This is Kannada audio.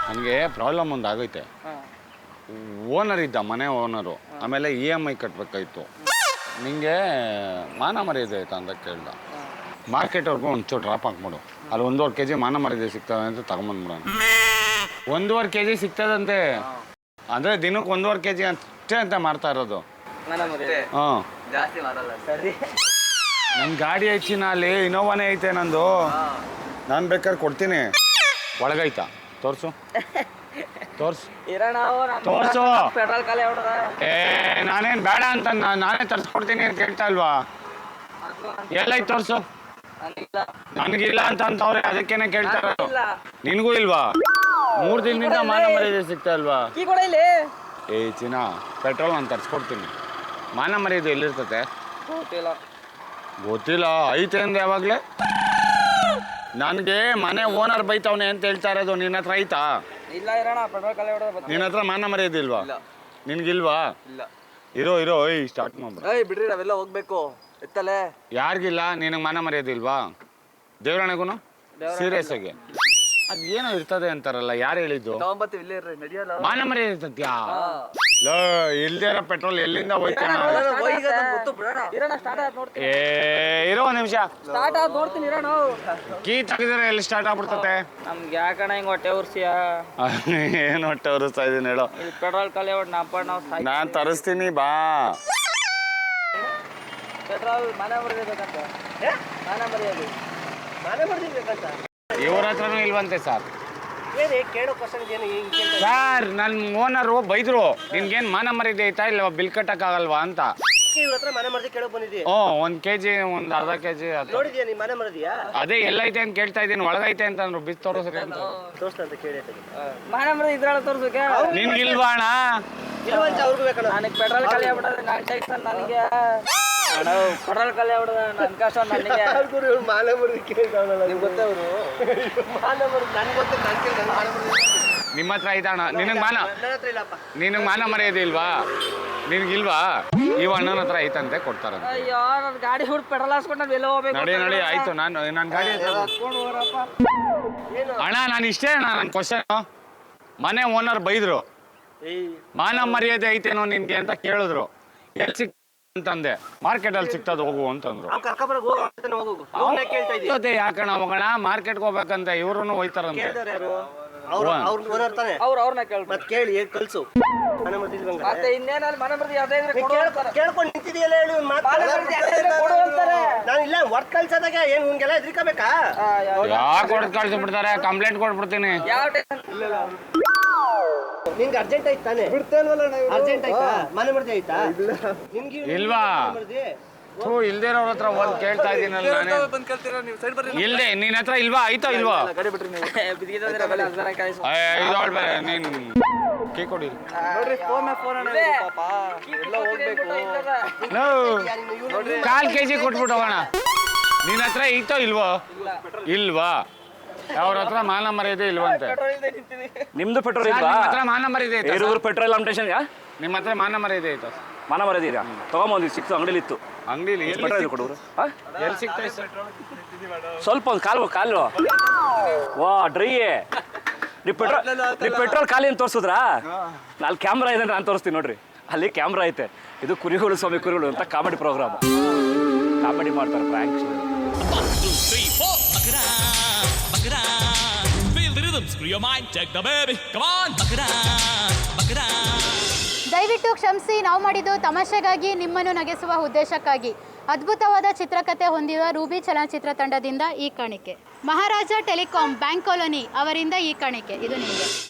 ನನಗೆ ಪ್ರಾಬ್ಲಮ್ ಒಂದು ಆಗೈತೆ. ಓನರ್ ಇದ್ದ, ಮನೆ ಓನರು. ಆಮೇಲೆ EMI ಕಟ್ಟಬೇಕಾಯ್ತು. ನಿಂಗೆ ಮಾನ ಮರ್ಯಾದೆ ಆಯ್ತಾ ಅಂತ ಕೇಳ್ದ. ಮಾರ್ಕೆಟ್ವರೆಗೂ ಒಂಚೂರು ಡ್ರಾಪ್ ಹಾಕ್ಬಿಡು, ಅಲ್ಲಿ 1.5 kg ಮಾನ ಮರ್ಯಾದೆ ಸಿಗ್ತದೆ ಅಂತ ತಗೊಂಬಂದ್ಬಿಡೋಣ. 1.5 kg ಸಿಗ್ತದಂತೆ, ಅಂದರೆ ದಿನಕ್ಕೆ 1.5 kg ಅಷ್ಟೇ ಅಂತ ಮಾಡ್ತಾ ಇರೋದು. ಹಾಂ, ನನ್ನ ಗಾಡಿ ಐಚಿನ ಅಲ್ಲಿ ಇನೋವಾನೇ ಐತೆ ನಂದು. ನಾನು ಬೇಕಾದ್ರೆ ಕೊಡ್ತೀನಿ. ಒಳಗೈತಾ ತೋರ್ಸು, ತೋರ್ಸು. ನಾನೇನು ಬೇಡ ಅಂತ ನಾನೇ ತರ್ಸ್ಕೊಡ್ತೀನಿ ಅಂತ ಹೇಳ್ತಾ ಇಲ್ವಾ? ಎಲ್ಲೈತೆ ತೋರ್ಸು. ನನಗಿಲ್ಲ ಅಂತವ್ರೆ, ಅದಕ್ಕೇನೆ ಕೇಳ್ತಾ ಇರೋದು. ನಿನಗೂ ಇಲ್ವಾ? 3 ದಿನದಿಂದ ಮಾನ ಮರ್ಯಾದೆ ಸಿಗ್ತಾ ಇಲ್ವಾ? ಏ ಚಿನ್ನ, ಪೆಟ್ರೋಲ್ ನಾನು ತರ್ಸ್ಕೊಡ್ತೀನಿ. ಮಾನ ಮರ್ಯಾದೆ ಎಲ್ಲಿರ್ತತೆ? ಗೊತ್ತಿಲ್ಲ. ಐತೆ ಅಂದೆ ಯಾವಾಗಲೇ. ನನಗೆ ಮನೆ ಓನರ್ ಬೈತವನೆ ಅಂತ ಹೇಳ್ತಾ ಇರೋದು. ನಿನ್ನ ಹತ್ರ ಐತಾ? ನಿನ್ನ ಹತ್ರ ಮಾನ ಮರ್ಯಾದೆ ಇಲ್ವಾ? ನಿನ್ಗಿಲ್ವಾ? ಇರೋ ಸ್ಟಾರ್ಟ್ ಬಿಡ್ರಿ, ನಾವೆಲ್ಲ ಹೋಗ್ಬೇಕು. ಎತ್ತಲೆ ಯಾರಿಗಿಲ್ಲ? ನಿನಗೆ ಮಾನ ಮರ್ಯಾದೆ ಇಲ್ವಾ? ದೇವರಾಣೆಗೂ ಸೀರಿಯಸ್ ಆಗಿ ಅದೇನೋ ಇರ್ತದೆ ಅಂತಾರಲ್ಲ, ಯಾರು ಹೇಳಿದ್ದು? ಮಾನ ಮರ್ಯಾದೆ ಇರ್ತದ್ಯಾ? ಇಲ್ದೇ ಇರೋ ಪೆಟ್ರೋಲ್ ಎಲ್ಲಿಂದ ಹೋಯ್ತಾ? ಇರೋ ಒಂದ್ ನಿಮಿಷ, ಕೀ ತೆಗೆದ್ರೆ ಎಲ್ಲಿ ಸ್ಟಾರ್ಟ್ ಆಗ್ಬಿಡ್ತತೆ? ನಮ್ಗೆ ಯಾಕಣ ಹಿಂಗ್ ಹೊಟ್ಟೆ ಉರ್ಸಿಯಾ? ಏನ್ ಹೊಟ್ಟೆ ಉರಿಸ್ತಾ ಇದೀನಿ ಹೇಳೋ. ಪೆಟ್ರೋಲ್ ಕಲೆ ನಾನ್ ತರಿಸ್ತೀನಿ ಬಾ. ಪೆಟ್ರೋಲ್ ಮನೆ ಬರ್ಬೇಕಂತ, ಮನೆ ಬರ್ಬೇಕು, ಮನೆ ಬರ್ಬೇಕಂತ. ಇವ್ರ ಹತ್ರನೂ ಇಲ್ವಂತೆ ಸರ್. ಕೇಳೋ ಕ್ವಶನ್ ಏನು ಸರ್, ನನ್ನ ಓನರು ಬೈದ್ರು, ನಿನ್ಗೇನು ಮಾನ ಮರ್ಯಾದೆ ಐತಾ ಇಲ್ಲ ಬಿಲ್ ಕಟ್ಟಕ್ಕಾಗಲ್ವಾ ಅಂತ. ಇವ್ರ ಹತ್ರ ಮನೆ ಮರದಿ ಕೇಳೋ ಬಂದಿದ್ದೀವಿ. 1 kg, ಒಂದು ಅರ್ಧ kg ನೋಡಿದ್ಯಾ ನೀ ಮನೆ ಮರದಿಯಾ? ಅದೇ ಎಲ್ಲೈತೆ ಅಂತ ಕೇಳ್ತಾ ಇದ್ದೀನಿ. ಒಳಗೈತೆ ಅಂತ ಅಂದ್ರು, ಬಿಸ್ ತೋರಿಸ್ರಿ ಅಂತ. ತೋರ್ಸ್ತ ಕೇಳಿ. ಮನೆ ಮರದಿ ಇದ್ರಾಳ ತೋರ್ಸಕ್ಕೆ ನಿನ್ಗಿಲ್ವಾ ಅಣ್ಣ? ಇಲ್ವಂತ ಅವ್ರಿಗೂ ಬೇಕಣ್ಣ. ನನಗೆ ಪೆಟ್ರೋಲ್ ಖಾಲಿ ಆಗ್ಬಿಟ್ಟದೆ. ನಾನು ಟೆನ್ಷನ್ ನನಗೆ. ಅಣ್ಣ ಪೆಟ್ರೋಲ್ ಖಾಲಿ ಆಗ್ಬಿಡದ, ನನ್ನ ಕಷ್ಟ ನನಗೆ. ಮಾನ ಮರದಿ ಕೇಳ್ತಾವಲ್ಲ, ನಿಮ್ಗೆ ಗೊತ್ತವರು ಮಾನ ಮರದಿ. ನನ್ಗೆ ಗೊತ್ತ, ನಿಮ್ಮ ಹತ್ರ ಐತಾ ಅಣ್ಣ? ನಿನಗೆ ಮಾನ ಮರ್ಯಾದೆ ಇಲ್ವಾ? ನಿನ್ಗಿಲ್ವಾ? ಇವ ಅಣ್ಣನ ಹತ್ರ ಐತಂತೆ, ಕೊಡ್ತಾರಂತೆ. ಅಯ್ಯೋ, ನನ್ನ ಗಾಡಿ ಹುಡುಕ್ ಪೆಟ್ರೋಲ್ ಹಾಕ್ಸ್ಕೊಂಡು ನಾವು ಎಲ್ಲ ಹೋಗ್ಬೇಕು. ನಡಿ ಆಯ್ತು. ನನ್ನ ಗಾಡಿ ಅಣ್ಣ, ನಾನು ಇಷ್ಟೇ ಅಣ್ಣ ನನ್ನ ಕ್ವಶನ್. ಮನೆ ಓನರ್ ಬೈದ್ರು, ಮಾನ ಮರ್ಯಾದೆ ಐತೇನೋ ನಿನ್ಗೆ ಅಂತ ಕೇಳಿದ್ರು. ಎಲ್ಲಿ ಸಿಕ್ ಅಂತಂದೆ. ಮಾರ್ಕೆಟಲ್ಲಿ ಸಿಗ್ತದ ಹೋಗು ಅಂತಂದ್ರು. ಜೊತೆ ಯಾಕಣ್ಣ ಹೋಗೋಣ, ಮಾರ್ಕೆಟ್ಗೆ ಹೋಗ್ಬೇಕಂತ ಇವ್ರು ಹೋಯ್ತಾರಂತೆ. ಅವ್ರನ್ನ ಕೇಳಿ ಕಳ್ಸು. ಮತ್ತೆ ಇನ್ನೇನಲ್ಲಿ ಮನೆ ಬರ್ದಿ ಅದೇ ಕೇಳ್ಕೊಂಡು ನಿಂತಿದೆಯಲ್ಲ, ಹೇಳಿ ನಾನು ಇಲ್ಲ ವರ್ಕ್ ಕಳ್ಸೋದಾಗ ಏನು ನಿಮ್ಗೆಲ್ಲ ಎದ್ರಿಕಬೇಕಾ? ಯಾಕೆ ಹೊಡೆದು ಕಳ್ಸಿ ಬಿಡ್ತಾರೆ? ಕಂಪ್ಲೇಂಟ್ ಕೊಟ್ಬಿಡ್ತೀನಿ. ನಿನ್ಗೆ ಅರ್ಜೆಂಟ್ ಆಯ್ತು ತಾನೆ? ಅರ್ಜೆಂಟ್ ಆಯ್ತಾ? ಮನೆ ಮರ್ದಿ ಆಯ್ತಾ? ಇಲ್ವಾ? ಇಲ್ದೇ ಇರೋರ ಹತ್ರ ಒಂದ್ ಕೇಳ್ತಾ ಇದೀನಲ್ಲ ನಾನು. ಇಲ್ದೆ ನಿನ್ನ ಹತ್ರ ಇಲ್ವಾ? ಆಯ್ತಾ ಇಲ್ವಾ? ನೀನ್ ಕೀ ಕೊಡಿ. ಕಾಲ್ kg ಕೊಟ್ಬಿಟ್ಟು ಹೋಗೋಣ. ನಿನ್ನ ಹತ್ರ ಐತೋ ಇಲ್ವಾ? ಇಲ್ವಾ? ಅವ್ರ ಹತ್ರ ಮಾನ ಮರ್ಯಾದೆ ಇಲ್ವಂತೆ. ನಿಮ್ದು ಪೆಟ್ರೋಲ್ ಇಲ್ವಾ? ಹತ್ರ ಮಾನ ಮರ್ಯಾದೆ ಐತೆ. Petrol competition. ನಿಮ್ಮ ಹತ್ರ ಮಾನ ಮರ್ಯಾದೆ ಐತ? ಮಾನ ಮರ್ಯಾದೆ ಇದೆಯಾ? ತಗೊಂಬಂದು ಸಿಕ್ತು, ಅಂಗಡಿಲಿ ಇತ್ತು. ಅಂಗಡಿಲಿ ಪೆಟ್ರೋಲ್ ಕೊಡೋರು ಎಲ್ಲಿ ಸಿಗ್ತದೆ? ಸ್ವಲ್ಪ ಒಂದು ಕಾಲು ವಾ ಡ್ರೈ. ನೀವು ಪೆಟ್ರೋಲ್ ಖಾಲಿ ಅಂತ ತೋರಿಸಿದ್ರಾ? ಅಲ್ಲಿ ಕ್ಯಾಮ್ರಾ ಇದೆ, ನಾನು ತೋರಿಸ್ತೀನಿ ನೋಡ್ರಿ. ಅಲ್ಲಿ ಕ್ಯಾಮ್ರಾ ಐತೆ. ಇದು ಕುರಿಗಳು ಸ್ವಾಮಿ ಕುರಿಗಳು ಅಂತ ಕಾಮಿಡಿ ಪ್ರೋಗ್ರಾಮ್. ಕಾಮಿಡಿ ಮಾಡ್ತಾರೆ, ಪ್ರಾಂಕ್ಸ್. ದಯವಿಟ್ಟು ಕ್ಷಮಿಸಿ, ನಾವು ಮಾಡಿದ್ದು ತಮಾಷೆಗಾಗಿ, ನಿಮ್ಮನ್ನು ನಗಿಸುವ ಉದ್ದೇಶಕ್ಕಾಗಿ. ಅದ್ಭುತವಾದ ಚಿತ್ರಕಥೆ ಹೊಂದಿರುವ ರೂಬಿ ಚಲನಚಿತ್ರ ತಂಡದಿಂದ ಈ ಕಾಣಿಕೆ. ಮಹಾರಾಜ ಟೆಲಿಕಾಂ, ಬ್ಯಾಂಕ್ ಕಾಲೋನಿ ಅವರಿಂದ ಈ ಕಾಣಿಕೆ. ಇದು ನಿಮಗೆ.